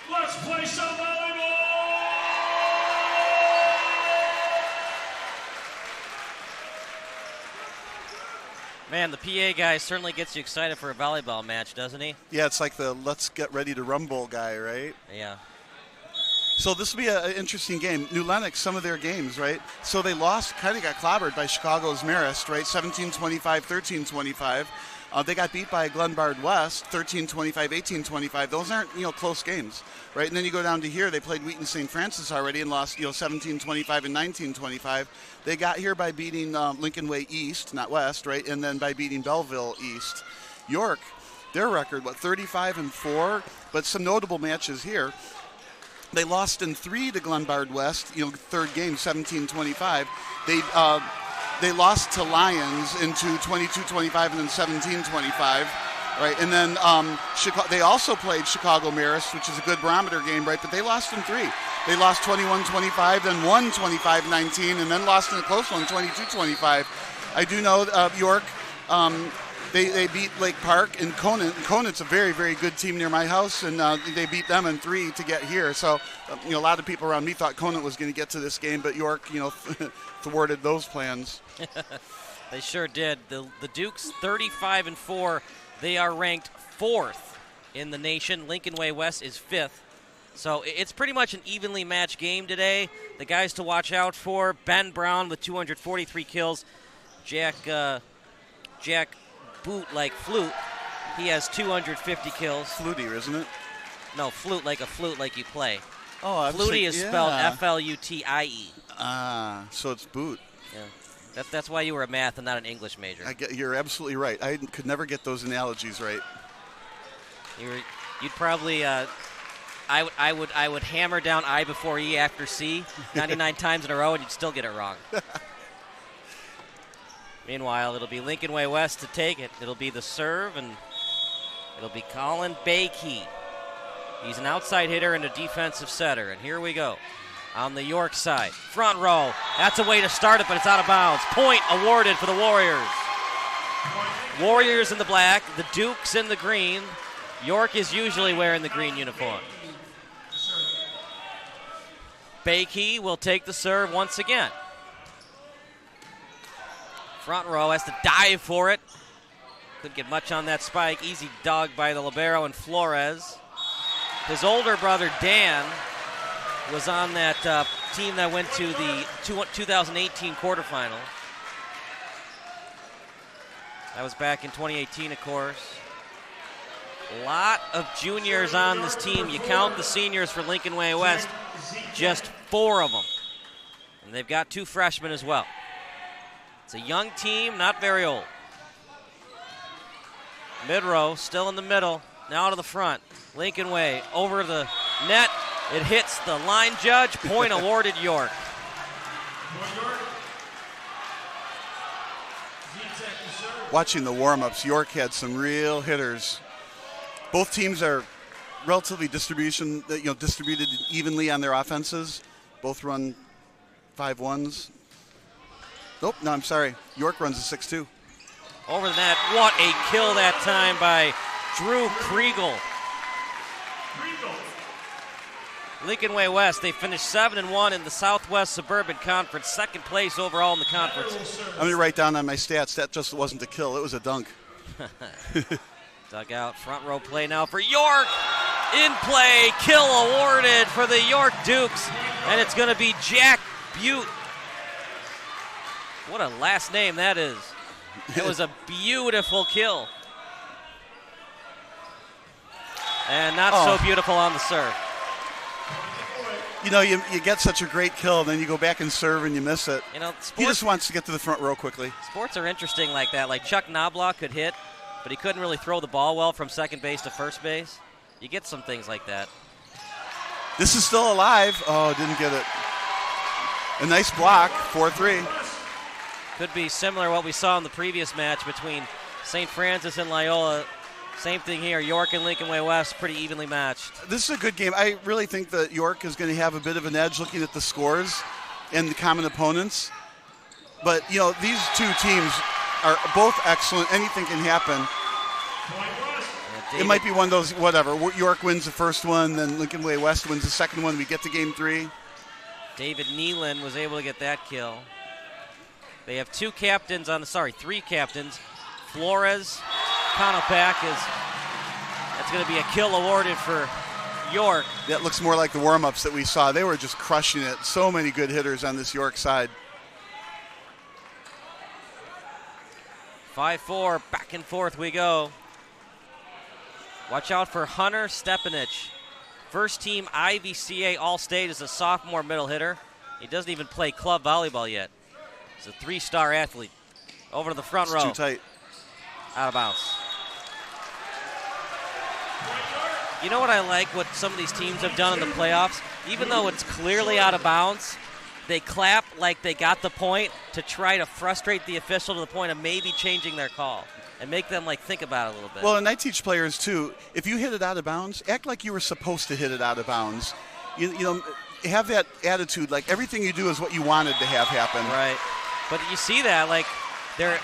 Let's play some volleyball! Man, the PA guy certainly gets you excited for a volleyball match, doesn't he? Yeah, it's like the let's get ready to rumble guy, right? Yeah. So this will be an interesting game. New Lenox, some of their games, right? So they lost, kind of got clobbered by Chicago's Marist, right? 17-25, 13-25. They got beat by Glenbard West, 13-25, 18-25. Those aren't, close games, right? And then you go down to here. They played Wheaton St. Francis already and lost, 17-25 and 19-25. They got here by beating Lincoln Way East, not West, right? And then by beating Belleville East. York, their record, 35-4, but some notable matches here. They lost in 3 to Glenbard West, third game, 17-25. They lost to Lions into 22-25 and then 17-25, right? And then they also played Chicago Marist, which is a good barometer game, right? But they lost in 3. They lost 21-25, then won 25-19, and then lost in a close one, 22-25. I do know York. They beat Lake Park and Conant. Conant's a very, very good team near my house, and they beat them in 3 to get here. So, a lot of people around me thought Conant was going to get to this game, but York, thwarted those plans. They sure did. The Dukes, 35-4. They are ranked 4th in the nation. Lincoln Way West is 5th. So it's pretty much an evenly matched game today. The guys to watch out for: Ben Brown with 243 kills. Jack Boot like flute. He has 250 kills. Flutier, isn't it? No, flute like a flute like you play. Oh, Flutie is spelled F-L-U-T-I-E. So it's Boot. Yeah, that's why you were a math and not an English major. You're absolutely right. I could never get those analogies right. You'd probably. I would hammer down I before E after C 99 times in a row, and you'd still get it wrong. Meanwhile, it'll be Lincoln Way West to take it. It'll be the serve, and it'll be Colin Bakey. He's an outside hitter and a defensive setter. And here we go on the York side. Front row. That's a way to start it, but it's out of bounds. Point awarded for the Warriors. Warriors in the black, the Dukes in the green. York is usually wearing the green uniform. Bakey will take the serve once again. Front row has to dive for it. Couldn't get much on that spike. Easy dog by the libero and Flores. His older brother, Dan, was on that team that went to the 2018 quarterfinal. That was back in 2018, of course. A lot of juniors on this team. You count the seniors for Lincoln Way West, just 4 of them. And they've got 2 freshmen as well. It's a young team, not very old. Mid-row, still in the middle, now to the front. Lincoln Way, over the net. It hits the line judge. Point awarded York. Watching the warm-ups, York had some real hitters. Both teams are relatively distributed evenly on their offenses. Both run 5-1s. Nope, no, I'm sorry. York runs a 6-2. Over the net. What a kill that time by Drew Kriegel. Lincoln Way West, they finished 7-1 in the Southwest Suburban Conference, 2nd place overall in the conference. I'm going to write down on my stats, that just wasn't a kill, it was a dunk. Dugout, front row play now for York. In play, kill awarded for the York Dukes, and it's going to be Jack Butte. What a last name that is. It was a beautiful kill. And not so beautiful on the serve. You get such a great kill, then you go back and serve and you miss it. He just wants to get to the front row quickly. Sports are interesting like that. Like Chuck Knobloch could hit, but he couldn't really throw the ball well from second base to first base. You get some things like that. This is still alive. Oh, didn't get it. A nice block, 4-3. Could be similar to what we saw in the previous match between St. Francis and Loyola. Same thing here. York and Lincoln Way West, pretty evenly matched. This is a good game. I really think that York is going to have a bit of an edge looking at the scores and the common opponents. But, these 2 teams are both excellent. Anything can happen. It might be one of those, whatever. York wins the first one, then Lincoln Way West wins the second one. We get to game 3. David Nealon was able to get that kill. They have 3 captains. Flores, Konopak that's going to be a kill awarded for York. That looks more like the warm-ups that we saw. They were just crushing it. So many good hitters on this York side. 5-4, back and forth we go. Watch out for Hunter Stepanich. First team IVCA All-State as a sophomore middle hitter. He doesn't even play club volleyball yet. He's a 3-star athlete. Over to the front row. Too tight. Out of bounds. You know what I like, what some of these teams have done in the playoffs? Even though it's clearly out of bounds, they clap like they got the point to try to frustrate the official to the point of maybe changing their call and make them think about it a little bit. Well, and I teach players too, if you hit it out of bounds, act like you were supposed to hit it out of bounds. You know, have that attitude, like everything you do is what you wanted to have happen. Right. But you see that, they're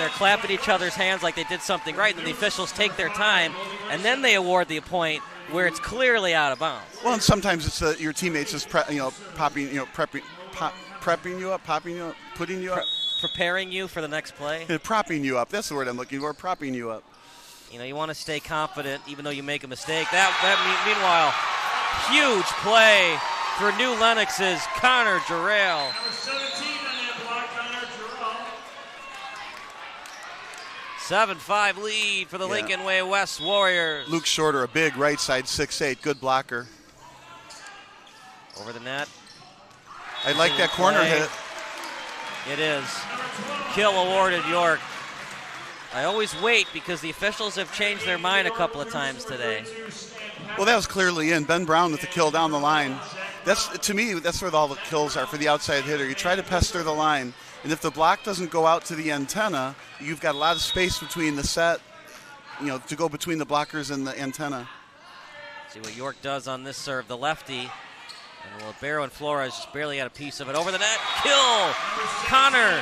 clapping each other's hands like they did something right, and the officials take their time, and then they award the point where it's clearly out of bounds. Well, and sometimes it's your teammates just prepping you up, putting you up. Preparing you for the next play. Propping you up. That's the word I'm looking for, propping you up. You want to stay confident even though you make a mistake. Meanwhile, huge play for New Lennox's Connor Jarrell. Number 17 on that block, Connor Jarrell. 7-5 lead for the Lincoln Way West Warriors. Luke Shorter, a big right side 6'8", good blocker. Over the net. I like that corner hit. It is. Kill awarded York. I always wait because the officials have changed their mind a couple of times today. Well, that was clearly in. Ben Brown with the kill down the line. To me, that's where all the kills are for the outside hitter. You try to pester the line, and if the block doesn't go out to the antenna, you've got a lot of space between the set, to go between the blockers and the antenna. See what York does on this serve, the lefty. And Libero and Flores just barely got a piece of it. Over the net, kill! Connor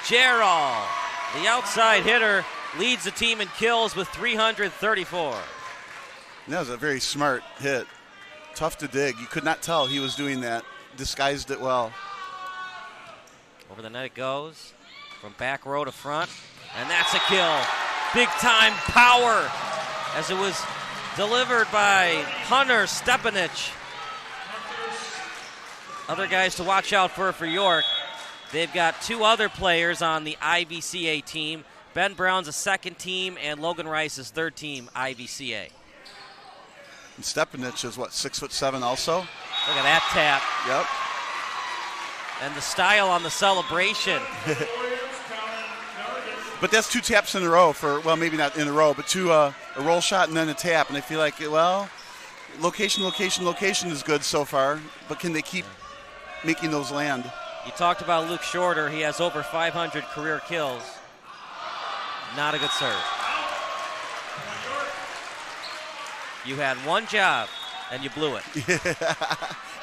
Jarrell, the outside hitter, leads the team in kills with 334. And that was a very smart hit. Tough to dig. You could not tell he was doing that. Disguised it well. Over the net it goes, from back row to front, and that's a kill. Big time power as it was delivered by Hunter Stepanich. Other guys to watch out for York. They've got 2 other players on the IVCA team. Ben Brown's a second team, and Logan Rice is third team IVCA. And Stepanich is 6'7" also? Look at that tap. Yep. And the style on the celebration. But that's 2 taps in a row maybe not in a row, but a roll shot and then a tap. And I feel like, location is good so far, but can they keep making those land? You talked about Luke Shorter. He has over 500 career kills. Not a good serve. You had one job, and you blew it.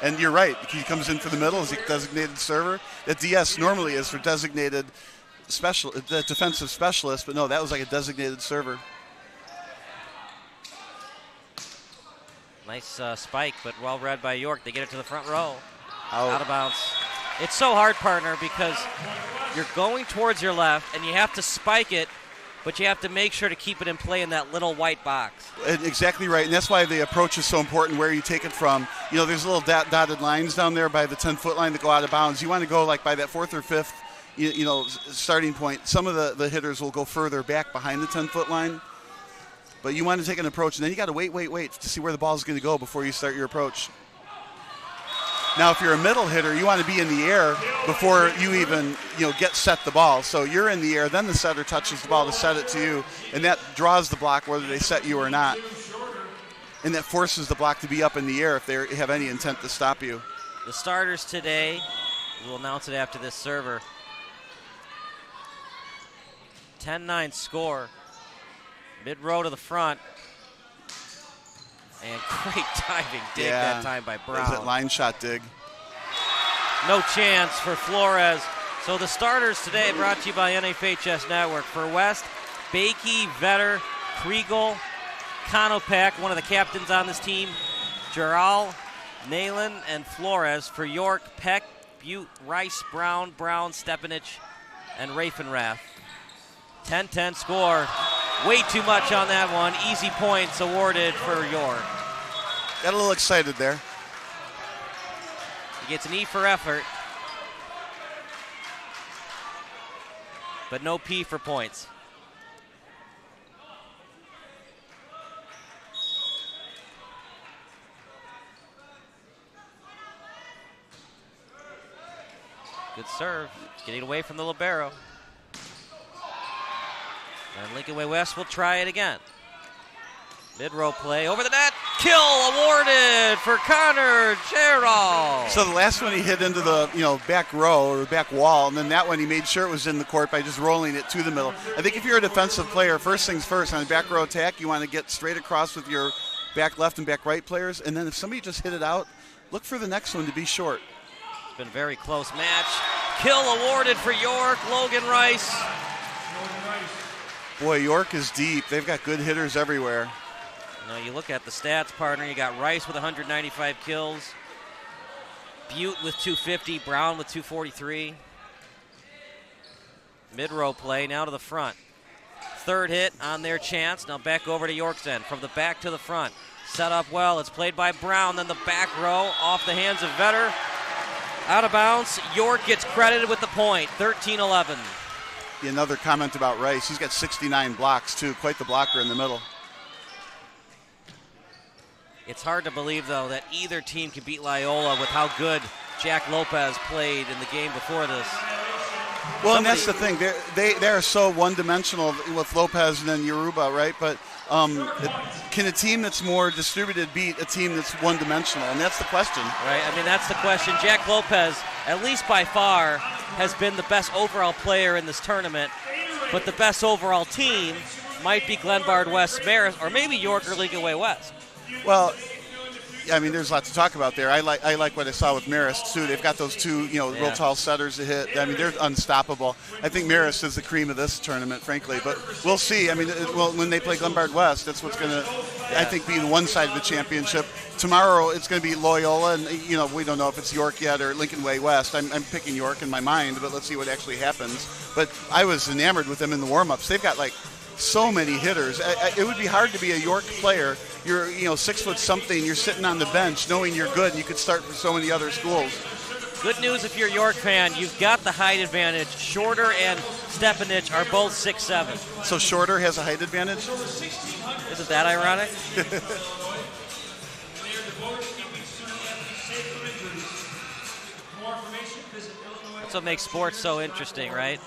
And you're right. He comes in for the middle as a designated server. That DS normally is for designated defensive specialist, but no, that was like a designated server. Nice spike, but well read by York. They get it to the front row. Out of bounds. It's so hard, partner, because you're going towards your left, and you have to spike it, but you have to make sure to keep it in play in that little white box. Exactly right, and that's why the approach is so important, where you take it from. There's little dotted lines down there by the 10-foot line that go out of bounds. You want to go by that 4th or 5th, starting point. Some of the hitters will go further back behind the 10-foot line. But you want to take an approach, and then you got to wait to see where the ball is going to go before you start your approach. Now, if you're a middle hitter, you want to be in the air before you even, get set the ball. So you're in the air, then the setter touches the ball to set it to you, and that draws the block whether they set you or not. And that forces the block to be up in the air if they have any intent to stop you. The starters today, we'll announce it after this server. 10-9 score. Mid-row to the front. And great diving dig that time by Brown. That was that line shot dig. No chance for Flores. So the starters today brought to you by NFHS Network. For West, Bakey, Vetter, Kriegel, Konopek, one of the captains on this team. Geral, Nalen, and Flores for York. Peck, Butte, Rice, Brown, Stepanich, and Rafenrath. 10-10 score. Way too much on that one. Easy points awarded for York. Got a little excited there. He gets an E for effort, but no P for points. Good serve. Getting away from the libero. And Lincoln Way West will try it again. Mid-row play over the net. Kill awarded for Connor Gerald. So the last one he hit into the back row or back wall, and then that one he made sure it was in the court by just rolling it to the middle. I think if you're a defensive player, first things first, on a back row attack, you want to get straight across with your back left and back right players, and then if somebody just hit it out, look for the next one to be short. It's been a very close match. Kill awarded for York, Logan Rice. Boy, York is deep. They've got good hitters everywhere. Now you look at the stats, partner. You got Rice with 195 kills, Butte with 250, Brown with 243. Mid-row play now to the front. Third hit on their chance. Now back over to York's end. From the back to the front. Set up well. It's played by Brown. Then the back row off the hands of Vetter. Out of bounds. York gets credited with the point. 13-11. Another comment about Rice. He's got 69 blocks, too. Quite the blocker in the middle. It's hard to believe, though, that either team can beat Loyola with how good Jack Lopez played in the game before this. Well, and that's the thing. They are so one-dimensional with Lopez and then Yoruba, right? But can a team that's more distributed beat a team that's one-dimensional? And that's the question. Right. I mean, that's the question. Jack Lopez, at least by far, has been the best overall player in this tournament. But the best overall team might be Glenbard West Marist, or maybe York or Lincoln Way West. Well, I mean, there's a lot to talk about there. I like what I saw with Marist, too. They've got those two, real tall setters to hit. I mean, they're unstoppable. I think Marist is the cream of this tournament, frankly. But we'll see. I mean, when they play Glenbard West, that's what's going to, I think, be the one side of the championship. Tomorrow, it's going to be Loyola, and, we don't know if it's York yet or Lincoln Way West. I'm picking York in my mind, but let's see what actually happens. But I was enamored with them in the warm-ups. They've got, so many hitters. It would be hard to be a York player. You're 6 foot something. You're sitting on the bench knowing you're good and you could start for so many other schools. Good news if you're a York fan. You've got the height advantage. Shorter and Stepanich are both 6'7". So Shorter has a height advantage? Isn't that ironic? That's what makes sports so interesting, right?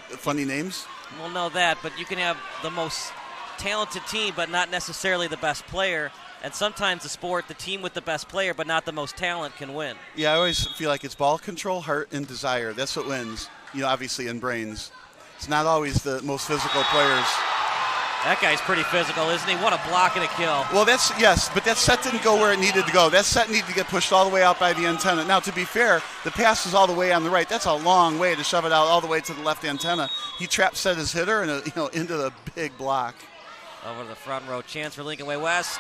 Funny names? Well, no, but you can have the most talented team, but not necessarily the best player. And sometimes the team with the best player, but not the most talent, can win. Yeah, I always feel like it's ball control, heart, and desire. That's what wins, obviously in brains. It's not always the most physical players. That guy's pretty physical, isn't he? What a block and a kill. Well, but that set didn't go where it needed to go. That set needed to get pushed all the way out by the antenna. Now, to be fair, the pass was all the way on the right. That's a long way to shove it out all the way to the left antenna. He trap set his hitter and into the big block. Over to the front row, chance for Lincoln Way West.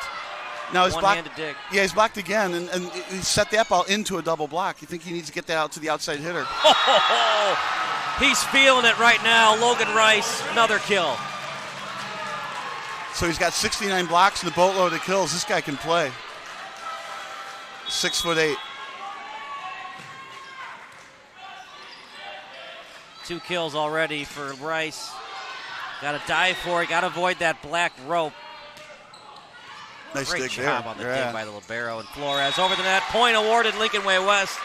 Now he's one-handed dig. Yeah, he's blocked again, and he set that ball into a double block. You think he needs to get that out to the outside hitter? He's feeling it right now. Logan Rice, another kill. So he's got 69 blocks and a boatload of kills. This guy can play. 6'8". 2 kills already for Rice. Got to dive for it. Got to avoid that black rope. Nice Great dig job there. on the dig by the libero. And Flores over the net. Point awarded Lincoln Way West.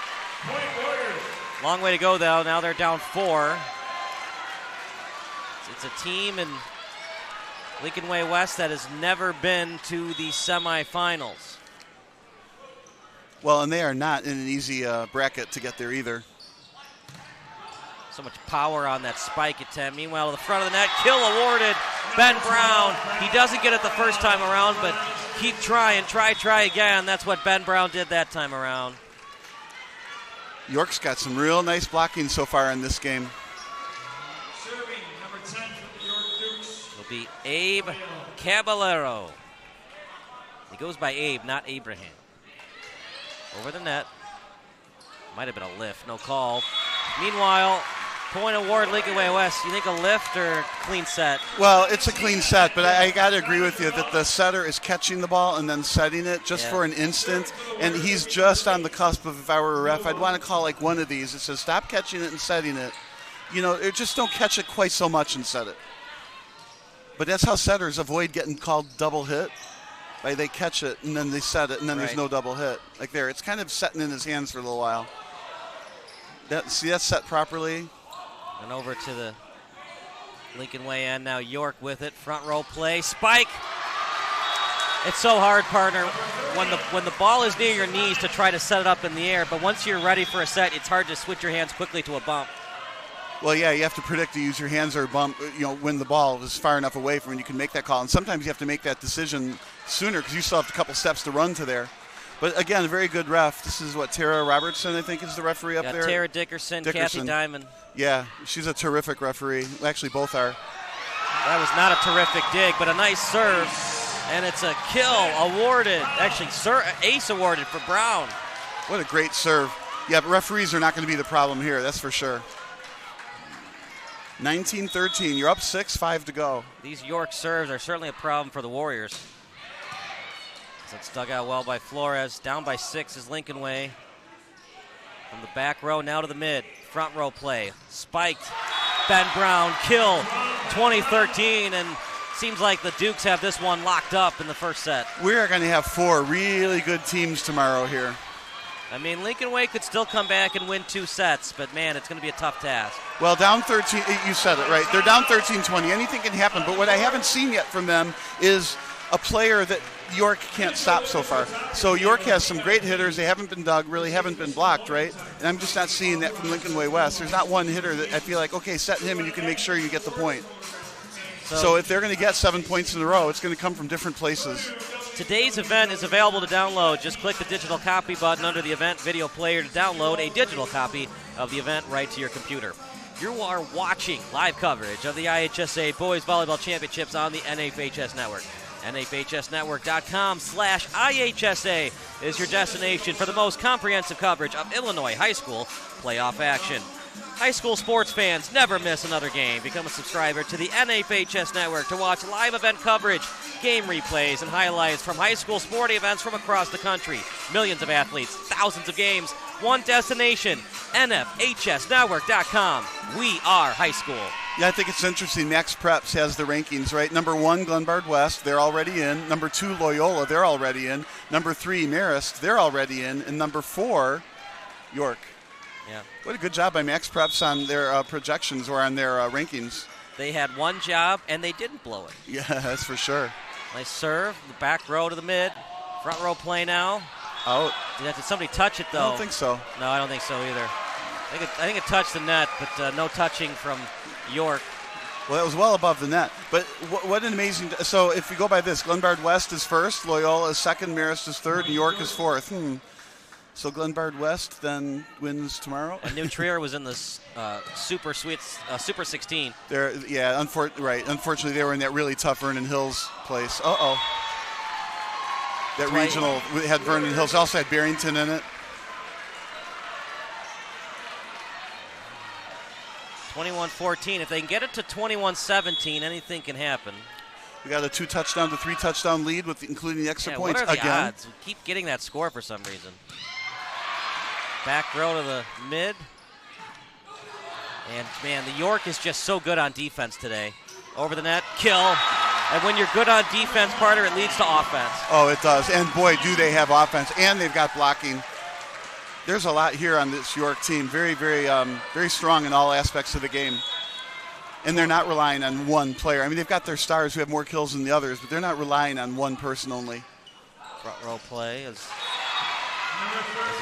Long way to go, though. Now they're down 4. It's a team in Lincoln Way West that has never been to the semifinals. Well, and they are not in an easy bracket to get there either. So much power on that spike attempt. Meanwhile, to the front of the net, kill awarded. Ben Brown. He doesn't get it the first time around, but keep trying. Try again. That's what Ben Brown did that time around. York's got some real nice blocking so far in this game. Serving number 10 for the York Dukes. It'll be Abe Caballero. He goes by Abe, not Abraham. Over the net. Might have been a lift, no call. Meanwhile, point award, Lincoln Way West. You think a lift or clean set? Well, it's a clean set, but I got to agree with you that the setter is catching the ball and then setting it just for an instant, and he's just on the cusp of, if I were a ref, I'd want to call like one of these. It says stop catching it and setting it. You know, just don't catch it quite so much and set it. But that's how setters avoid getting called double hit. Like they catch it and then they set it and then there's no double hit. Like there, it's kind of setting in his hands for a little while. That's set properly. And over to the Lincoln Way end now. York with it, front row play, spike. It's so hard, partner, when the ball is near your knees to try to set it up in the air. But once you're ready for a set, it's hard to switch your hands quickly to a bump. Well, yeah, you have to predict to use your hands or bump, when the ball is far enough away from when you can make that call. And sometimes you have to make that decision sooner because you still have a couple steps to run to there. But again, a very good ref. This is Tara Robertson, I think, is the referee up there. Tara Dickerson, Kathy Diamond. Yeah, she's a terrific referee. Actually, both are. That was not a terrific dig, but a nice serve. And it's a kill awarded. Actually, ace awarded for Brown. What a great serve. Yeah, but referees are not going to be the problem here, that's for sure. 19-13. You're up 6, 5 to go. These York serves are certainly a problem for the Warriors. So it's dug out well by Flores. Down by 6 is Lincoln Way. From the back row now to the mid. Front row play. Spiked. Ben Brown. Kill. 2013. And seems like the Dukes have this one locked up in the first set. We are going to have 4 really good teams tomorrow here. I mean, Lincoln Way could still come back and win 2 sets, but, man, it's going to be a tough task. Well, down 13, you said it, right? They're down 13-20. Anything can happen, but what I haven't seen yet from them is a player that York can't stop so far. So York has some great hitters. They haven't been dug, really haven't been blocked, right? And I'm just not seeing that from Lincoln Way West. There's not one hitter that I feel like, okay, set him and you can make sure you get the point. So if they're going to get 7 points in a row, it's going to come from different places. Today's event is available to download. Just click the digital copy button under the event video player to download a digital copy of the event right to your computer. You are watching live coverage of the IHSA Boys Volleyball Championships on the NFHS Network. NFHSnetwork.com/IHSA is your destination for the most comprehensive coverage of Illinois high school playoff action. High school sports fans never miss another game. Become a subscriber to the NFHS Network to watch live event coverage, game replays, and highlights from high school sporting events from across the country. Millions of athletes, thousands of games, one destination, NFHSnetwork.com. We are high school. Yeah, I think it's interesting. Max Preps has the rankings, right? Number 1, Glenbard West, they're already in. Number 2, Loyola, they're already in. Number 3, Marist, they're already in. And number 4, York. Yeah. What a good job by Max Preps on their projections or on their rankings. They had one job, and they didn't blow it. Yeah, that's for sure. Nice serve. The back row to the mid. Front row play now. Out. Did somebody touch it, though? I don't think so. No, I don't think so either. I think it touched the net, but no touching from York. Well, it was well above the net. But what an amazing... So if you go by this, Glenbard West is first, Loyola is second, Marist is third, and York is fourth. So Glenbard West then wins tomorrow. And New Trier was in the Super 16. Unfortunately, they were in that really tough Vernon Hills place. That regional had Vernon Hills. Also had Barrington in it. 21-14. If they can get it to 21-17, anything can happen. We got a 2-touchdown to 3-touchdown lead with including the extra points. What are the odds? We keep getting that score for some reason. Back row to the mid. And, man, the York is just so good on defense today. Over the net, kill. And when you're good on defense, partner, it leads to offense. Oh, it does. And, boy, do they have offense. And they've got blocking. There's a lot here on this York team. Very, very, very strong in all aspects of the game. And they're not relying on one player. I mean, they've got their stars who have more kills than the others, but they're not relying on one person only. Front row play as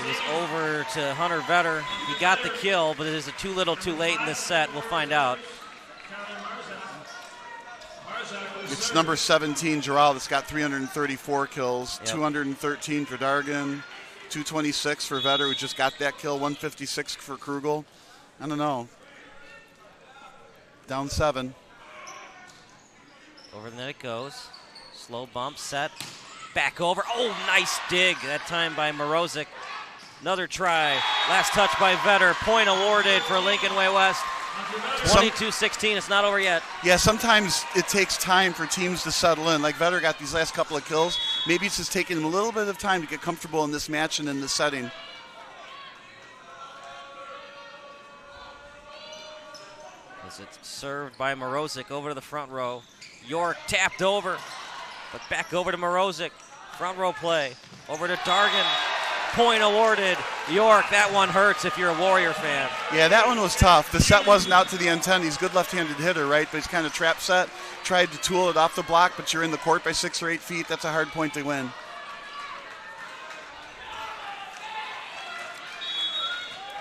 it is over to Hunter Vetter. He got the kill, but it is too little too late in this set. We'll find out. It's number 17, Giral, that's got 334 kills, 213 for Dargan, 226 for Vetter, who just got that kill, 156 for Krugel. I don't know. Down 7. Over the net it goes. Slow bump, set, back over. Oh, nice dig that time by Morozic. Another try. Last touch by Vetter. Point awarded for Lincoln Way West. 22-16. It's not over yet. Yeah, sometimes it takes time for teams to settle in. Like Vetter got these last couple of kills. Maybe it's just taking him a little bit of time to get comfortable in this match and in this setting. As it's served by Morozic over to the front row. York tapped over, but back over to Morozic. Front row play. Over to Dargan. Point awarded. York, that one hurts if you're a Warrior fan. Yeah, that one was tough. The set wasn't out to the end-10. He's a good left-handed hitter, right? But he's kind of trap set. Tried to tool it off the block, but you're in the court by 6 or 8 feet. That's a hard point to win.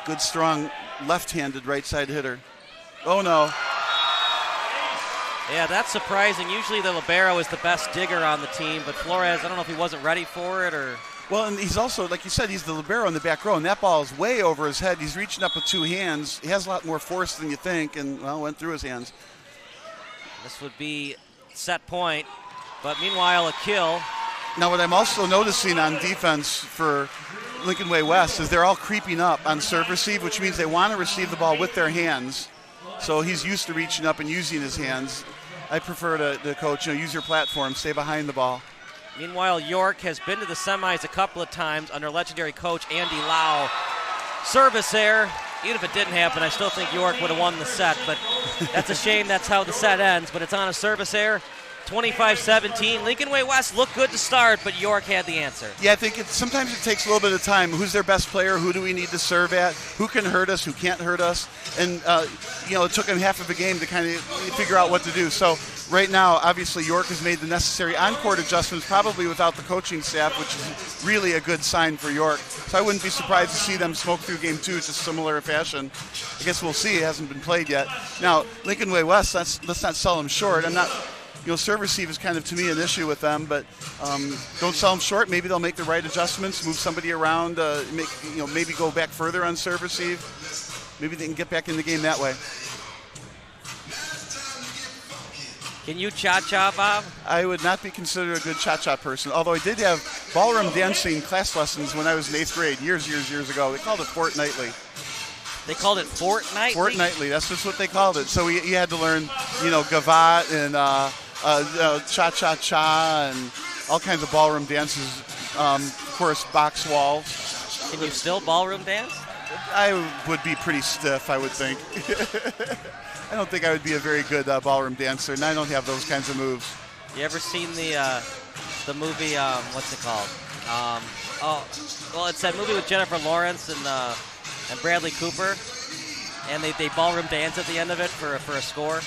Good, strong left-handed right-side hitter. Oh, no. Yeah, that's surprising. Usually the libero is the best digger on the team, but Flores, I don't know if he wasn't ready for it or... Well, and he's also, like you said, he's the libero in the back row, and that ball is way over his head. He's reaching up with 2 hands. He has a lot more force than you think, and, well, went through his hands. This would be set point, but meanwhile a kill. Now, what I'm also noticing on defense for Lincoln Way West is they're all creeping up on serve receive, which means they want to receive the ball with their hands. So he's used to reaching up and using his hands. I prefer to coach, use your platform, stay behind the ball. Meanwhile, York has been to the semis a couple of times under legendary coach Andy Lau. Service error. Even if it didn't happen, I still think York would have won the set, but that's a shame that's how the set ends. But it's on a service error. 25-17. Lincoln Way West looked good to start, but York had the answer. Yeah, I think sometimes it takes a little bit of time. Who's their best player? Who do we need to serve at? Who can hurt us? Who can't hurt us? And, it took them half of a game to kind of figure out what to do. So right now, obviously, York has made the necessary on-court adjustments, probably without the coaching staff, which is really a good sign for York. So I wouldn't be surprised to see them smoke through game 2 just similar fashion. I guess we'll see. It hasn't been played yet. Now, Lincoln Way West, let's not sell them short. I'm not... serve receive is kind of, to me, an issue with them, but don't sell them short. Maybe they'll make the right adjustments, move somebody around, maybe go back further on serve receive. Maybe they can get back in the game that way. Can you cha-cha, Bob? I would not be considered a good cha-cha person, although I did have ballroom dancing class lessons when I was in 8th grade, years ago. They called it fortnightly. They called it fortnightly? Fortnightly, that's just what they called it. So you had to learn, gavat and cha-cha-cha and all kinds of ballroom dances. Of course, box walls. Can you still ballroom dance? I would be pretty stiff, I would think. I don't think I would be a very good ballroom dancer, and I don't have those kinds of moves. You ever seen the movie, what's it called? It's that movie with Jennifer Lawrence and Bradley Cooper, and they ballroom dance at the end of it for a score?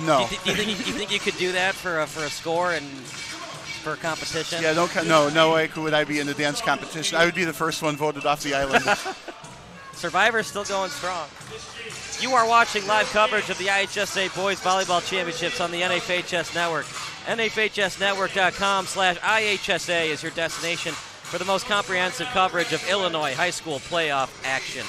No. Do you think you could do that for a score and for a competition? Yeah, no way would I be in a dance competition. I would be the first one voted off the island. Survivor's still going strong. You are watching live coverage of the IHSA Boys Volleyball Championships on the NFHS Network. NFHSnetwork.com/IHSA is your destination for the most comprehensive coverage of Illinois high school playoff action.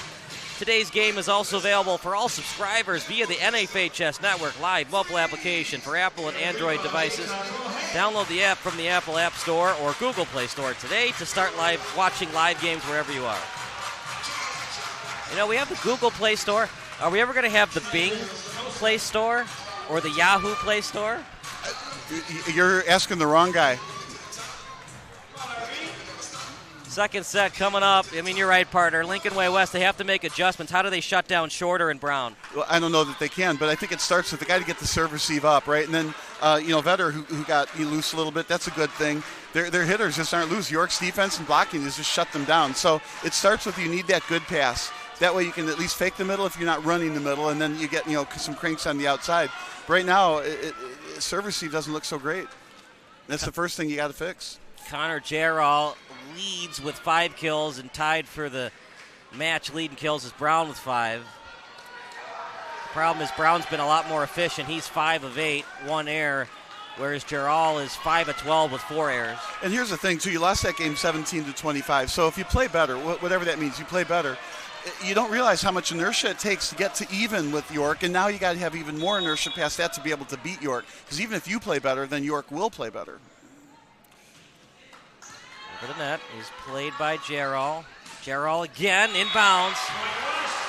Today's game is also available for all subscribers via the NFHS Network Live mobile application for Apple and Android devices. Download the app from the Apple App Store or Google Play Store today to start watching live games wherever you are. We have the Google Play Store. Are we ever going to have the Bing Play Store or the Yahoo Play Store? You're asking the wrong guy. Second set coming up. You're right, partner. Lincoln Way West, they have to make adjustments. How do they shut down Shorter and Brown? Well, I don't know that they can, but I think it starts with the guy to get the serve receive up, right? And then, Vetter, who got loose a little bit, that's a good thing. Their hitters just aren't loose. York's defense and blocking is just shut them down. So it starts with you need that good pass. That way you can at least fake the middle if you're not running the middle, and then you get some cranks on the outside. But right now, serve receive doesn't look so great. That's the first thing you got to fix. Connor Jarrell leads with 5 kills and tied for the match lead in kills is Brown with 5. The problem is Brown's been a lot more efficient. He's 5 of 8, 1 error. whereas Gerald is 5 of 12 with 4 errors. And here's the thing, too. You lost that game 17-25. So if you play better, whatever that means, you play better, you don't realize how much inertia it takes to get to even with York, and now you got to have even more inertia past that to be able to beat York. Because even if you play better, then York will play better. Over the net is played by Gerald. Gerald again, inbounds.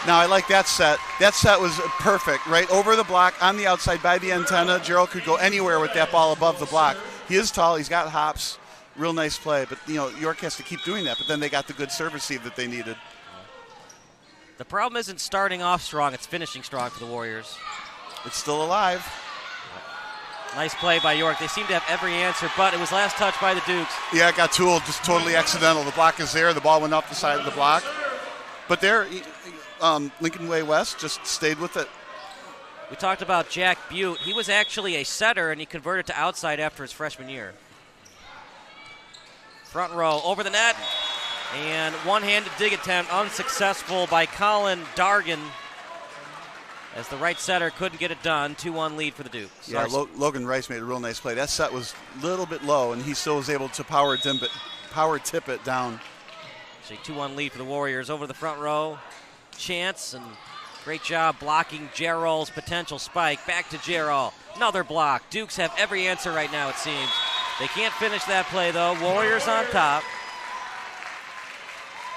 Now, I like that set. That set was perfect, right? Over the block, on the outside, by the antenna. Gerald could go anywhere with that ball above the block. He is tall. He's got hops. Real nice play. But, York has to keep doing that. But then they got the good serve receive that they needed. The problem isn't starting off strong. It's finishing strong for the Warriors. It's still alive. Nice play by York. They seem to have every answer, but it was last touch by the Dukes. Yeah, it got tooled, just totally accidental. The block is there. The ball went off the side of the block. But there, Lincoln Way West just stayed with it. We talked about Jack Butte. He was actually a setter, and he converted to outside after his freshman year. Front row over the net, and one-handed dig attempt unsuccessful by Colin Dargan, as the right setter couldn't get it done. 2-1 lead for the Dukes. Yeah, Logan Rice made a real nice play. That set was a little bit low, and he still was able to power tip it down. So 2-1 lead for the Warriors. Over the front row, Chance, and great job blocking Gerald's potential spike. Back to Gerald. Another block. Dukes have every answer right now, it seems. They can't finish that play, though. Warriors on top.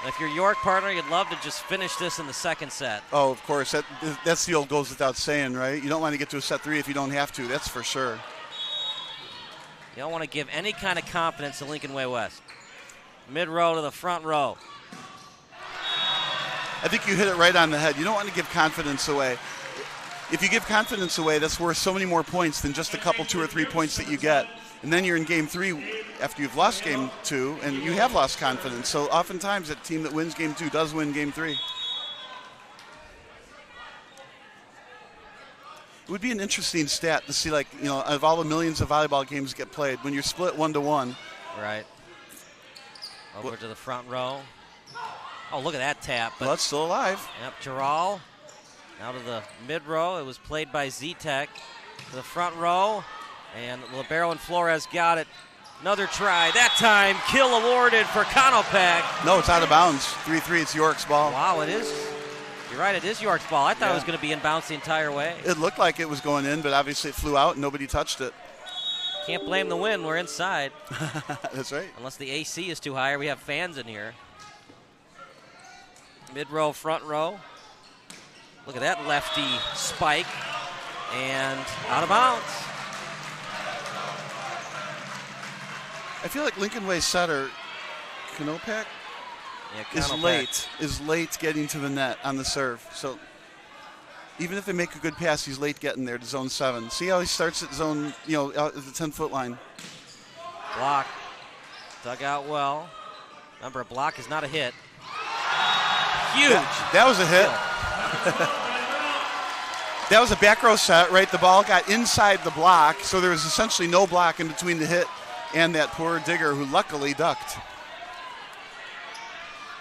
If you're York partner, you'd love to just finish this in the second set. Oh, of course. That's the old goes without saying, right? You don't want to get to a set 3 if you don't have to. That's for sure. You don't want to give any kind of confidence to Lincoln Way West. Mid-row to the front row. I think you hit it right on the head. You don't want to give confidence away. If you give confidence away, that's worth so many more points than just a couple 2 or 3 points that you get. And then you're in game 3 after you've lost game 2, and you have lost confidence. So oftentimes, a team that wins game 2 does win game 3. It would be an interesting stat to see, of all the millions of volleyball games that get played, when you're split 1-1. Right. Over to the front row. Oh, look at that tap. Well, it's still alive. Yep, Giral. Now to the mid-row. It was played by Z-Tech. To the front row. And Libero and Flores got it. Another try. That time, kill awarded for Konopek. No, it's out of bounds. 3-3, it's York's ball. Wow, it is. You're right, it is York's ball. I thought it was going to be in bounds the entire way. It looked like it was going in, but obviously it flew out and nobody touched it. Can't blame the wind. We're inside. That's right. Unless the AC is too high or we have fans in here. Mid-row, front row. Look at that lefty spike. And out of bounds. I feel like Lincoln Way setter, Konopek, is late getting to the net on the serve. So even if they make a good pass, he's late getting there to zone 7. See how he starts at zone, at the 10-foot line. Block. Dug out well. Remember, a block is not a hit. Huge. That was a hit. That was a back row set, right? The ball got inside the block, so there was essentially no block in between the hit and that poor digger who luckily ducked. I'm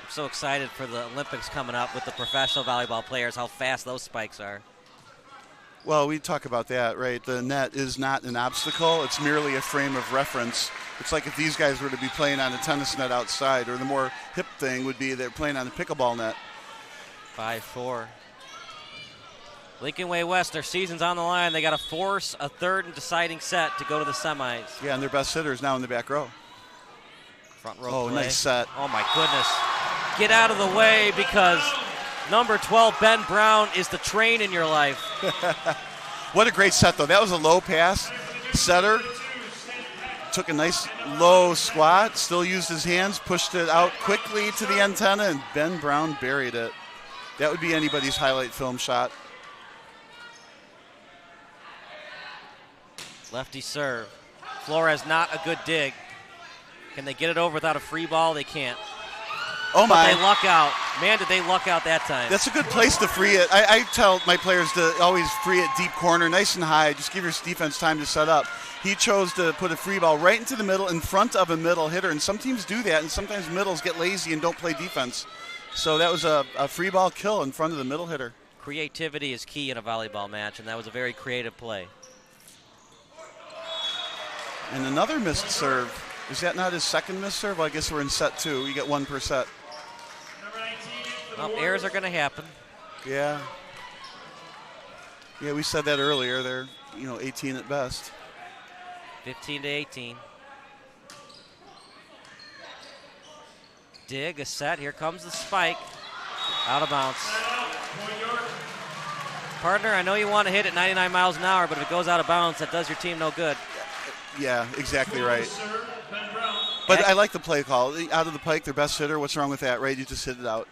so excited for the Olympics coming up with the professional volleyball players, how fast those spikes are. Well, we talk about that, right? The net is not an obstacle. It's merely a frame of reference. It's like if these guys were to be playing on a tennis net outside, or the more hip thing would be they're playing on a pickleball net. 5-4. Lincoln Way West, their season's on the line. They got to force a third and deciding set to go to the semis. Yeah, and their best hitter is now in the back row. Front row Oh, play. nice set. Oh, my goodness. Get out of the way because number 12, Ben Brown, is the train in your life. What a great set, though. That was a low pass. Setter took a nice low squat, still used his hands, pushed it out quickly to the antenna, and Ben Brown buried it. That would be anybody's highlight film shot. Lefty serve. Flores not a good dig. Can they get it over without a free ball? They can't. Oh, my. But they luck out. Man, did they luck out that time. That's a good place to free it. I tell my players to always free it deep corner, nice and high. Just give your defense time to set up. He chose to put a free ball right into the middle in front of a middle hitter, and some teams do that, and sometimes middles get lazy and don't play defense. So that was a free ball kill in front of the middle hitter. Creativity is key in a volleyball match, and that was a very creative play. And another missed serve. Is that not his second missed serve? Well, I guess we're in set 2. You get 1 per set. Errors are going to happen. Yeah. Yeah, we said that earlier. They're, 18 at best. 15-18. Dig, a set. Here comes the spike. Out of bounds. Partner, I know you want to hit it 99 miles an hour, but if it goes out of bounds, that does your team no good. Yeah, exactly right. But I like the play call. Out of the pike, their best hitter. What's wrong with that, right? You just hit it out.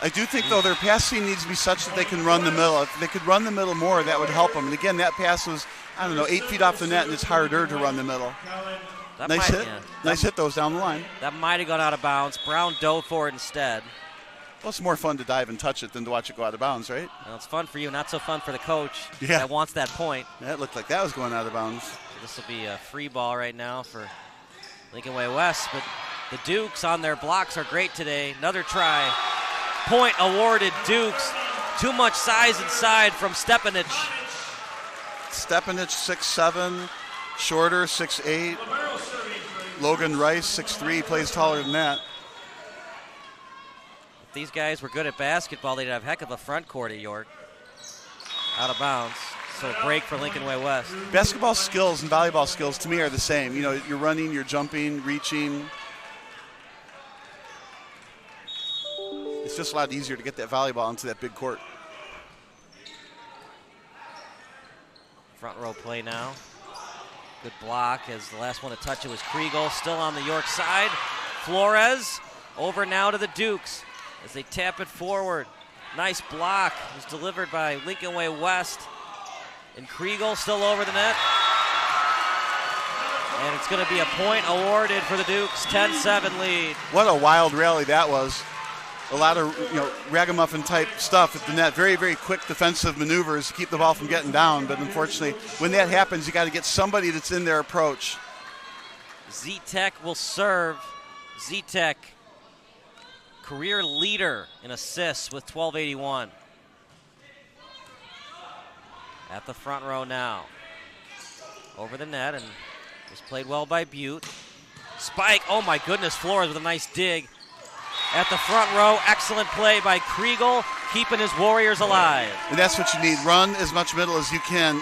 I do think, though, their passing needs to be such that they can run the middle. If they could run the middle more, that would help them. And, again, that pass was, 8 feet off the net, and it's harder to run the middle. Nice hit. Yeah. Nice hit, those down the line. That might have gone out of bounds. Brown dove for it instead. Well, it's more fun to dive and touch it than to watch it go out of bounds, right? Well, it's fun for you, not so fun for the coach yeah. that wants that point. That looked like that was going out of bounds. So this will be a free ball right now for Lincoln Way West, but the Dukes on their blocks are great today. Another try. Point awarded Dukes. Too much size inside from Stepanich. Stepanich 6'7", shorter 6'8". Logan Rice 6'3", plays taller than that. If these guys were good at basketball, they'd have a heck of a front court at York. Out of bounds. So a break for Lincoln Way West. Basketball skills and volleyball skills to me are the same. You're running, you're jumping, reaching. It's just a lot easier to get that volleyball into that big court. Front row play now. Good block as the last one to touch it was Kriegel, still on the York side. Flores over now to the Dukes as they tap it forward. Nice block was delivered by Lincoln Way West. And Kriegel still over the net. And it's going to be a point awarded for the Dukes, 10-7 lead. What a wild rally that was. A lot of ragamuffin type stuff at the net. Very, very quick defensive maneuvers to keep the ball from getting down. But unfortunately, when that happens, you got to get somebody that's in their approach. Z-Tech will serve. Z-Tech, career leader in assists with 1281. At the front row now. Over the net, and was played well by Butte. Spike, oh my goodness, Flores with a nice dig. At the front row, excellent play by Kriegel, keeping his Warriors alive. And that's what you need. Run as much middle as you can,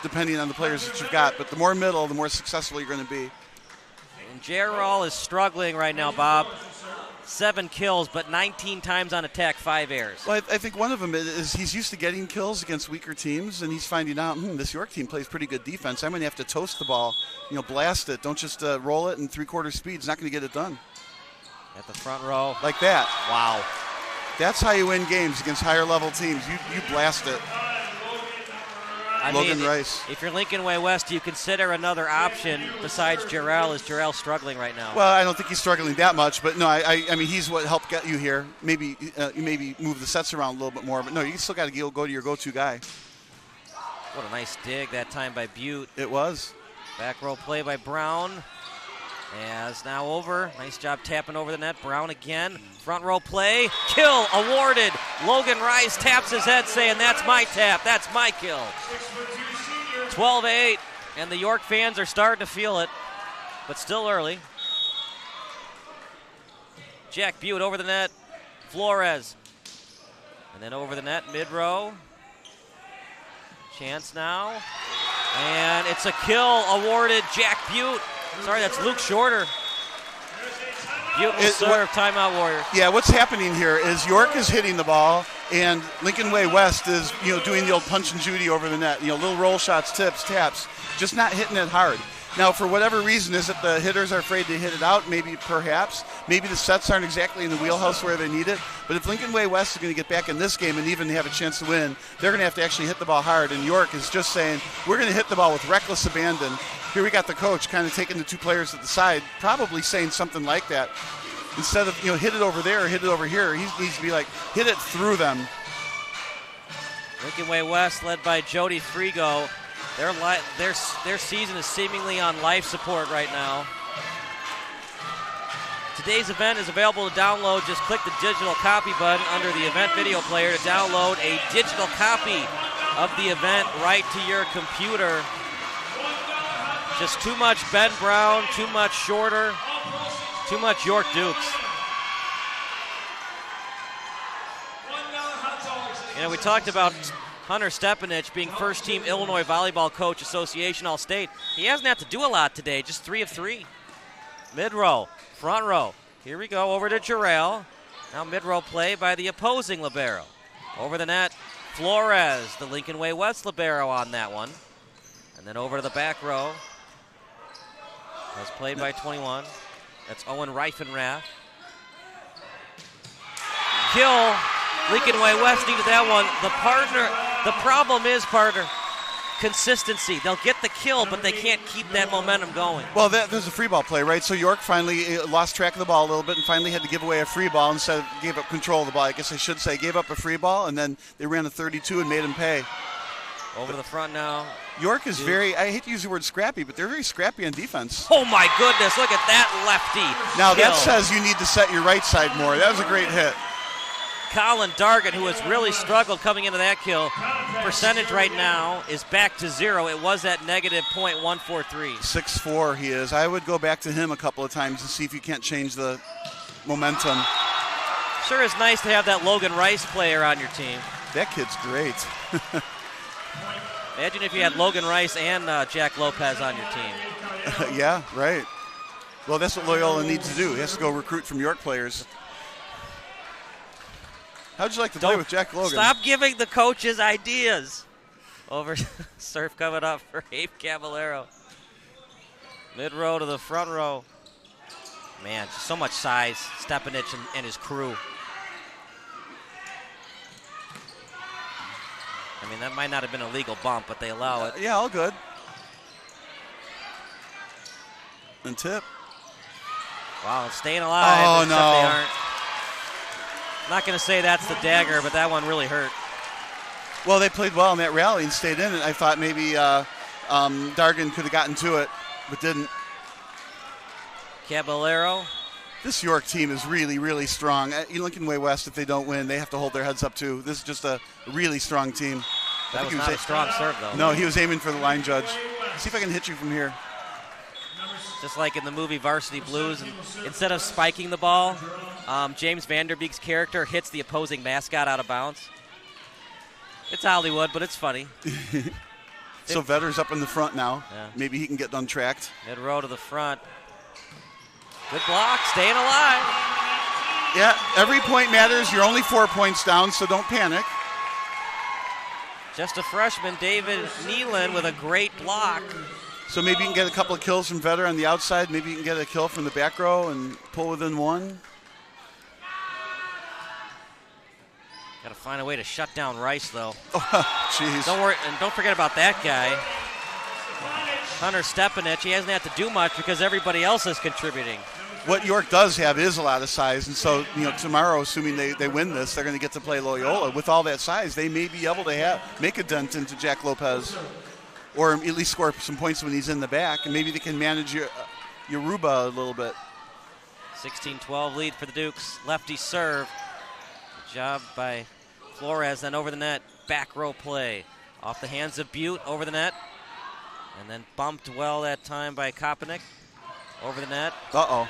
depending on the players that you've got. But the more middle, the more successful you're going to be. And Gerald is struggling right now, Bob. 7 kills, but 19 times on attack, 5 errors. Well, I think one of them is he's used to getting kills against weaker teams, and he's finding out, this York team plays pretty good defense. I'm going to have to toast the ball, blast it. Don't just roll it in 3/4 speed. It's not going to get it done. At the front row. Like that. Wow. That's how you win games against higher level teams. You blast it. Logan Rice. If you're Lincoln Way West, do you consider another option besides Jarrell? Is Jarrell struggling right now? Well, I don't think he's struggling that much, but no, I mean, he's what helped get you here. Maybe you maybe move the sets around a little bit more, but no, you still got to go to your go-to guy. What a nice dig that time by Butte. It was. Back row play by Brown. As now over. Nice job tapping over the net. Brown again. Front row play. Kill awarded. Logan Rice taps his head saying, that's my tap. That's my kill. 12-8. And the York fans are starting to feel it. But still early. Jack Butte over the net. Flores. And then over the net. Mid-row. Chance now. And it's a kill awarded Jack Butte. Sorry, that's Luke Shorter. Butte will serve timeout Warriors. Yeah, what's happening here is York is hitting the ball, and Lincoln Way West is doing the old punch and Judy over the net. Little roll shots, tips, taps, just not hitting it hard. Now, for whatever reason, is it the hitters are afraid to hit it out? Maybe, perhaps. Maybe the sets aren't exactly in the wheelhouse where they need it. But if Lincoln Way West is going to get back in this game and even have a chance to win, they're going to have to actually hit the ball hard. And York is just saying, we're going to hit the ball with reckless abandon. Here we got the coach kind of taking the two players at the side, probably saying something like that. Instead of, hit it over there or hit it over here, he needs to be like, hit it through them. Lincoln Way West led by Jody Frigo. Their season is seemingly on life support right now. Today's event is available to download. Just click the digital copy button under the event video player to download a digital copy of the event right to your computer. Just too much Ben Brown, too much Shorter, too much York Dukes. You know, we talked about Hunter Stepanich being first-team Illinois Volleyball Coach Association All-State. He hasn't had to do a lot today, just 3 of 3. Mid-row, front row. Here we go, over to Jarrell. Now mid-row play by the opposing libero. Over the net, Flores, the Lincoln Way West libero on that one. And then over to the back row. That's played by 21. That's Owen Reifenrath. Kill. Lincoln Way West needed that one. The problem is, partner, consistency. They'll get the kill, but they can't keep that momentum going. Well, there's a free ball play, right? So York finally lost track of the ball a little bit and finally had to give away a free ball instead of gave up control of the ball. I guess I should say gave up a free ball, and then they ran a 32 and made him pay. Over the front now. York is I hate to use the word scrappy, but they're very scrappy on defense. Oh, my goodness. Look at that lefty. Now, kill. that says you need to set your right side more. That was a great hit. Colin Dargan, who has really struggled coming into that kill. Percentage right now is back to 0. It was at negative .143. 6'4" he is. I would go back to him a couple of times and see if you can't change the momentum. Sure is nice to have that Logan Rice player on your team. That kid's great. Imagine if you had Logan Rice and Jack Lopez on your team. Yeah, right. Well, that's what Loyola needs to do. He has to go recruit from York players. How'd you like to play with Jack Logan? Stop giving the coaches ideas. Over serve coming up for Abe Caballero. Mid row to the front row. Man, just so much size. Stepanich and his crew. I mean, that might not have been a legal bump, but they allow it. Yeah, all good. And tip. Wow, staying alive. Oh, except no. They aren't. Not going to say that's the dagger, but that one really hurt. Well, they played well in that rally and stayed in it. I thought maybe Dargan could have gotten to it, but didn't. Caballero. This York team is really, really strong. Lincoln Way West, if they don't win, they have to hold their heads up too. This is just a really strong team. That was not a strong serve, though. No, he was aiming for the line judge. See if I can hit you from here. Just like in the movie Varsity Blues, and instead of spiking the ball, James Vanderbeek's character hits the opposing mascot out of bounds. It's Hollywood, but it's funny. So Vetter's up in the front now. Yeah. Maybe he can get untracked. Mid row to the front. Good block, staying alive. Yeah, every point matters. You're only 4 points down, so don't panic. Just a freshman, David Nealon, with a great block. So maybe you can get a couple of kills from Vetter on the outside. Maybe you can get a kill from the back row and pull within one. Got to find a way to shut down Rice, though. Oh, jeez. Don't worry, and don't forget about that guy, Hunter Stepanich. He hasn't had to do much because everybody else is contributing. What York does have is a lot of size, and so tomorrow, assuming they win this, they're going to get to play Loyola. With all that size, they may be able to make a dent into Jack Lopez, or at least score some points when he's in the back, and maybe they can manage Yoruba a little bit. 16-12 lead for the Dukes. Lefty serve. Good job by Flores. Then over the net, back row play. Off the hands of Butte, over the net. And then bumped well that time by Kopenick. Over the net. Uh-oh.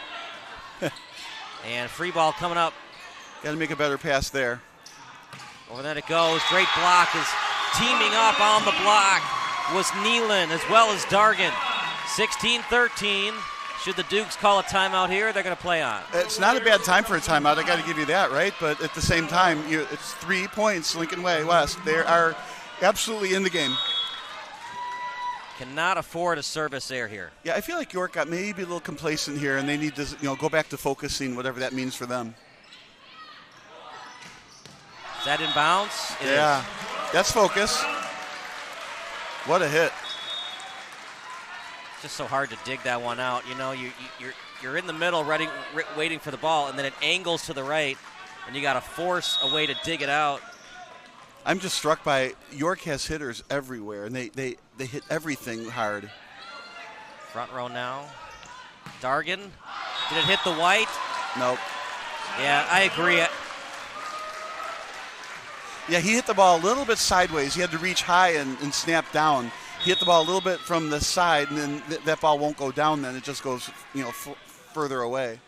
And free ball coming up. Got to make a better pass there. Over the net it goes. Great block is teaming up on the block was Nealon as well as Dargan. 16-13. Should the Dukes call a timeout here, they're going to play on. It's not a bad time for a timeout. I got to give you that, right? But at the same time, it's 3 points, Lincoln Way West. They are absolutely in the game. Cannot afford a service error here. Yeah, I feel like York got maybe a little complacent here, and they need to go back to focusing, whatever that means for them. Is that in bounds? Yeah, that's focus. What a hit. Just so hard to dig that one out. You're in the middle waiting for the ball, and then it angles to the right, and you got to force a way to dig it out. I'm just struck by York has hitters everywhere, and they hit everything hard. Front row now. Dargan. Did it hit the white? Nope. Yeah, I agree. Yeah, he hit the ball a little bit sideways. He had to reach high and snap down. He hit the ball a little bit from the side, and then that ball won't go down then. It just goes, further away.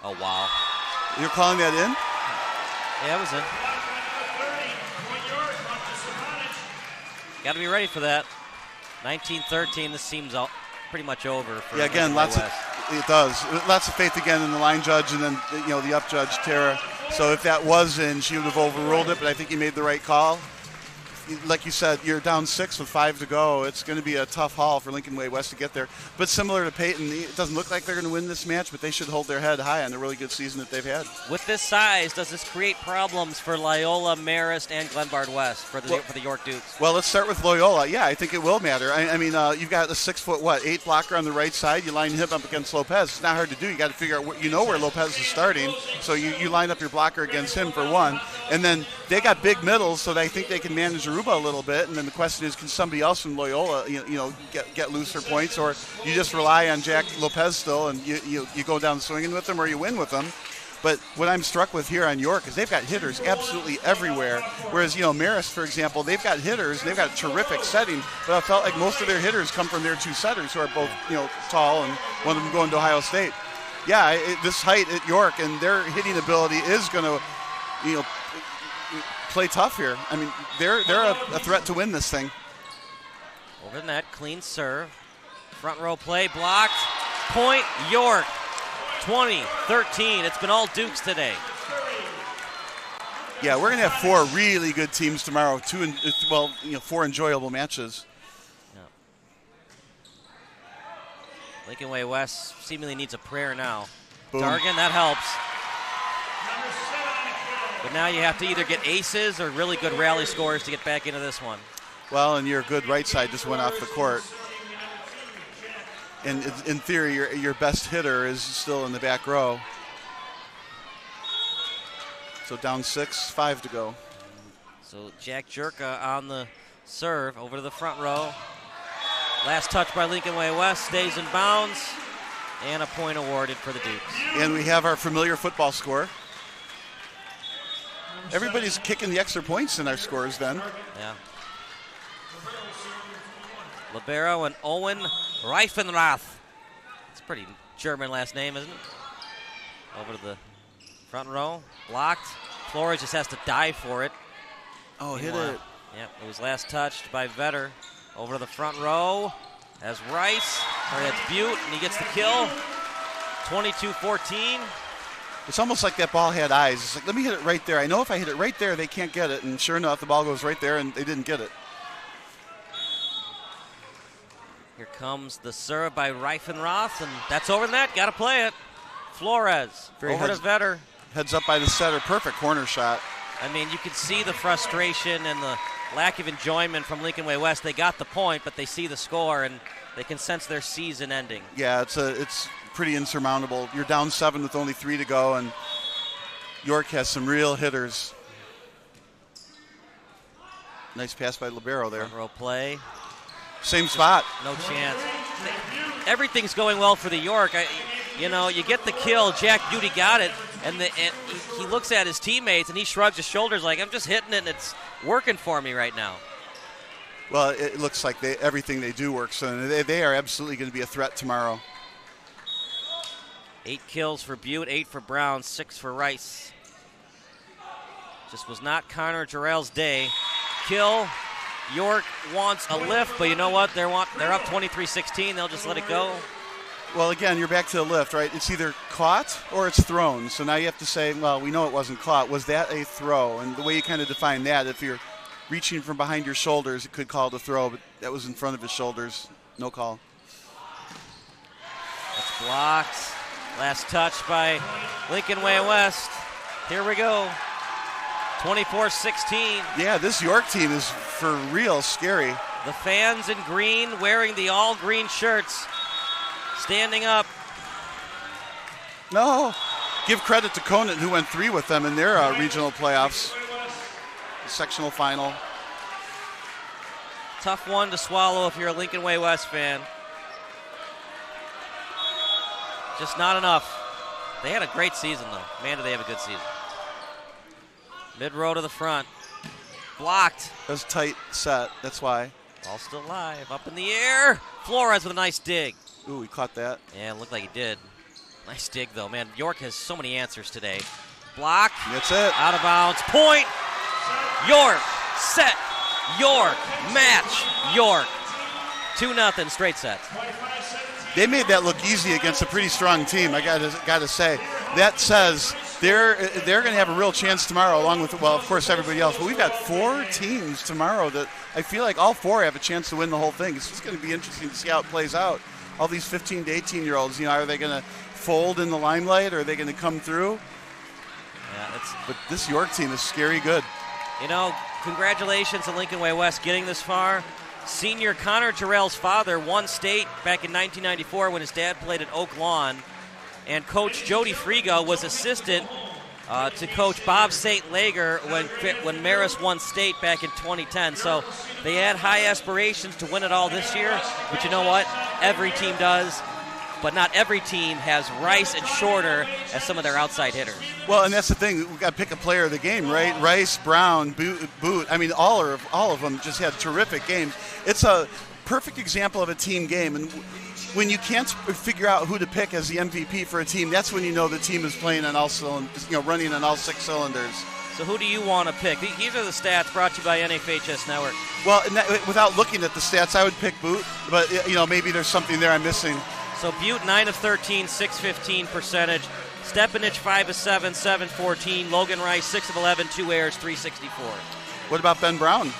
Oh, wow. You're calling that in? Yeah, it was in. Got to be ready for that. 19-13, this seems pretty much over. For again, it does. Lots of faith again in the line judge and then, the up judge, Tara. So if that was in, she would have overruled it, but I think he made the right call. Like you said, you're down 6 with 5 to go. It's going to be a tough haul for Lincoln Way West to get there. But similar to Peyton, it doesn't look like they're going to win this match, but they should hold their head high on the really good season that they've had. With this size, does this create problems for Loyola, Marist, and Glenbard West for the York Dukes? Well, let's start with Loyola. Yeah, I think it will matter. I mean, you've got a 6'8" blocker on the right side. You line him up against Lopez. It's not hard to do. You got to figure out where Lopez is starting, so you line up your blocker against him for one, and then they got big middles, so they think they can manage Aruba a little bit. And then the question is, can somebody else from Loyola, get looser points, or you just rely on Jack Lopez still, and you go down swinging with them, or you win with them. But what I'm struck with here on York is they've got hitters absolutely everywhere. Whereas, Marist, for example, they've got hitters, and they've got a terrific setting, but I felt like most of their hitters come from their two setters who are both, tall, and one of them going to Ohio State. Yeah, this height at York and their hitting ability is going to, play tough here. I mean, they're a threat to win this thing. Over the net, clean serve. Front row play, blocked. Point, York. 20-13. It's been all Dukes today. Yeah, we're going to have 4 really good teams tomorrow. 4 enjoyable matches. Yeah. Lincoln Way West seemingly needs a prayer now. Boom. Dargan, that helps. But now you have to either get aces or really good rally scores to get back into this one. Well, and your good right side just went off the court. And in theory, your best hitter is still in the back row. So down 6, 5 to go. So Jack Jerka on the serve over to the front row. Last touch by Lincoln Way West, stays in bounds, and a point awarded for the Dukes. And we have our familiar football score. Everybody's kicking the extra points in our scores then. Yeah. Libero and Owen Reifenrath. It's a pretty German last name, isn't it? Over to the front row. Blocked. Flores just has to dive for it. Oh, hit it. Yep, it was last touched by Vetter. Over to the front row as Rice. Or that's Butte, and he gets the kill. 22-14. It's almost like that ball had eyes. It's like, let me hit it right there. I know if I hit it right there, they can't get it. And sure enough, the ball goes right there, and they didn't get it. Here comes the serve by Reifenrath, and that's over the net. Got to play it. Flores over to Vetter. Heads up by the setter. Perfect corner shot. I mean, you can see the frustration and the lack of enjoyment from Lincoln Way West. They got the point, but they see the score, and they can sense their season ending. Yeah, it's pretty insurmountable. You're down 7 with only 3 to go, and York has some real hitters. Nice pass by Libero there. Front row play. Same spot. No chance. Everything's going well for the York. You get the kill. Jack Duty got it, and he looks at his teammates, and he shrugs his shoulders like, I'm just hitting it, and it's working for me right now. Well, it looks like everything they do works, so they are absolutely going to be a threat tomorrow. 8 kills for Butte, 8 for Brown, 6 for Rice. Just was not Connor Jarrell's day. Kill. York wants a lift, but you know what? They're up 23-16. They'll just let it go. Well, again, you're back to the lift, right? It's either caught or it's thrown. So now you have to say, well, we know it wasn't caught. Was that a throw? And the way you kind of define that, if you're reaching from behind your shoulders, it could call it a throw, but that was in front of his shoulders. No call. That's blocked. Last touch by Lincoln Way West. Here we go. 24-16. Yeah, this York team is for real scary. The fans in green wearing the all-green shirts. Standing up. No. Give credit to Conant, who went 3 with them in their regional playoffs. The sectional final. Tough one to swallow if you're a Lincoln Way West fan. Just not enough. They had a great season, though. Man, do they have a good season. Mid-row to the front. Blocked. That was a tight set. That's why. Ball still live. Up in the air. Flores with a nice dig. Ooh, he caught that. Yeah, it looked like he did. Nice dig, though. Man, York has so many answers today. Block. That's it. Out of bounds. Point. York. Set. York. Match. York. 2-0 straight sets. They made that look easy against a pretty strong team, I gotta say. That says they're going to have a real chance tomorrow, along with, well, of course, everybody else. But we've got 4 teams tomorrow that I feel like all 4 have a chance to win the whole thing. It's just going to be interesting to see how it plays out. All these 15 to 18-year-olds, are they going to fold in the limelight, or are they going to come through? Yeah, but this York team is scary good. Congratulations to Lincoln Way West getting this far. Senior Connor Jarrell's father won state back in 1994 when his dad played at Oak Lawn. And Coach Jody Frigo was assistant to Coach Bob St. Lager when Marist won state back in 2010. So they had high aspirations to win it all this year. But you know what? Every team does. But not every team has Rice and Shorter as some of their outside hitters. Well, and that's the thing. We've got to pick a player of the game, right? Rice, Brown, Boot. I mean, all of them just had terrific games. It's a perfect example of a team game. And when you can't figure out who to pick as the MVP for a team, that's when you know the team is playing on all cylinders, running on all 6 cylinders. So who do you want to pick? These are the stats brought to you by NFHS Network. Well, without looking at the stats, I would pick Boot. But, maybe there's something there I'm missing. So Butte, 9 of 13, 615 percentage. Stepanich, 5 of 7, 714. Logan Rice, 6 of 11, 2 errors, 364. What about Ben Brown?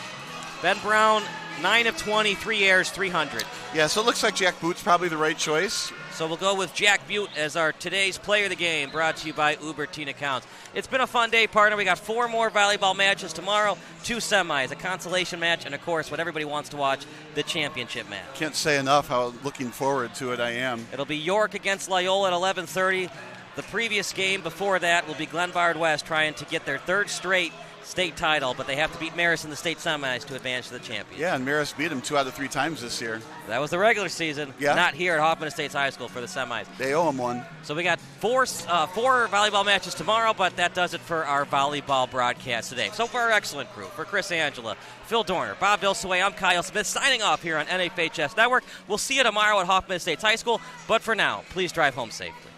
Ben Brown, 9 of 20, 3 errors, 300. Yeah, so it looks like Jack Boote's probably the right choice. So we'll go with Jack Butte as our today's player of the game, brought to you by Uber Teen Accounts. It's been a fun day, partner. We got 4 more volleyball matches tomorrow, 2 semis, a consolation match, and, of course, what everybody wants to watch, the championship match. Can't say enough how looking forward to it I am. It'll be York against Loyola at 11:30. The previous game before that will be Glenbard West trying to get their 3rd straight state title, but they have to beat Marist in the state semis to advance to the championship. Yeah, and Marist beat them 2 out of 3 times this year. That was the regular season, not here at Hoffman Estates High School for the semis. They owe them one. So we got 4 volleyball matches tomorrow, but that does it for our volleyball broadcast today. So for our excellent crew, for Chris Angela, Phil Dorner, Bob Vilsoet, I'm Kyle Smith, signing off here on NFHS Network. We'll see you tomorrow at Hoffman Estates High School, but for now, please drive home safely.